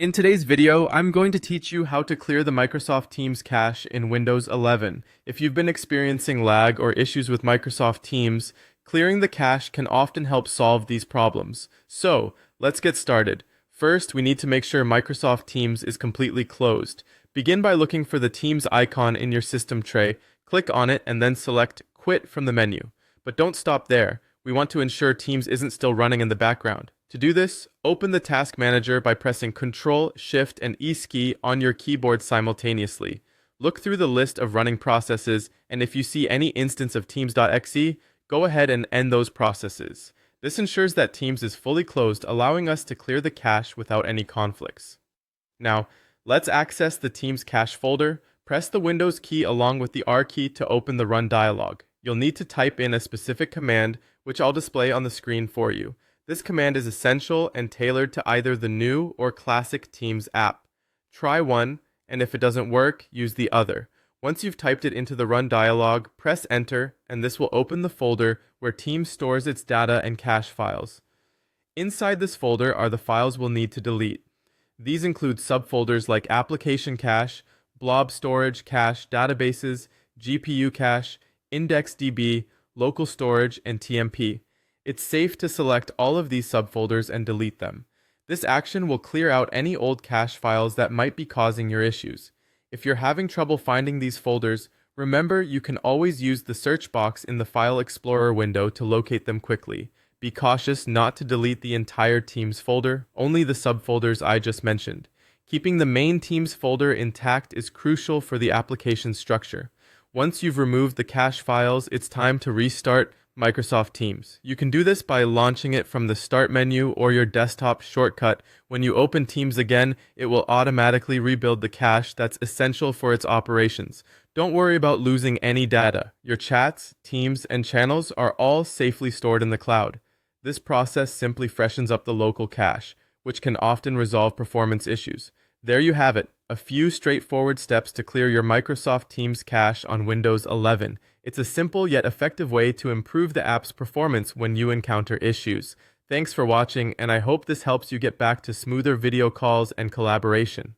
In today's video, I'm going to teach you how to clear the Microsoft Teams cache in Windows 11. If you've been experiencing lag or issues with Microsoft Teams, clearing the cache can often help solve these problems. So, let's get started. First, we need to make sure Microsoft Teams is completely closed. Begin by looking for the Teams icon in your system tray, click on it, and then select Quit from the menu. But don't stop there. We want to ensure Teams isn't still running in the background. To do this, open the Task Manager by pressing Ctrl, Shift, and E key on your keyboard simultaneously. Look through the list of running processes, and if you see any instance of Teams.exe, go ahead and end those processes. This ensures that Teams is fully closed, allowing us to clear the cache without any conflicts. Now, let's access the Teams cache folder. Press the Windows key along with the R key to open the Run dialog. You'll need to type in a specific command, which I'll display on the screen for you. This command is essential and tailored to either the new or classic Teams app. Try one, and if it doesn't work, use the other. Once you've typed it into the Run dialog, press Enter, and this will open the folder where Teams stores its data and cache files. Inside this folder are the files we'll need to delete. These include subfolders like Application Cache, Blob Storage Cache, Databases, GPU Cache, IndexedDB, Local Storage, and TMP. It's safe to select all of these subfolders and delete them. This action will clear out any old cache files that might be causing your issues. If you're having trouble finding these folders, remember you can always use the search box in the File Explorer window to locate them quickly. Be cautious not to delete the entire Teams folder, only the subfolders I just mentioned. Keeping the main Teams folder intact is crucial for the application structure. Once you've removed the cache files, it's time to restart Microsoft Teams. You can do this by launching it from the Start menu or your desktop shortcut. When you open Teams again, it will automatically rebuild the cache that's essential for its operations. Don't worry about losing any data. Your chats, teams, and channels are all safely stored in the cloud. This process simply freshens up the local cache, which can often resolve performance issues. There you have it, a few straightforward steps to clear your Microsoft Teams cache on Windows 11. It's a simple yet effective way to improve the app's performance when you encounter issues. Thanks for watching, and I hope this helps you get back to smoother video calls and collaboration.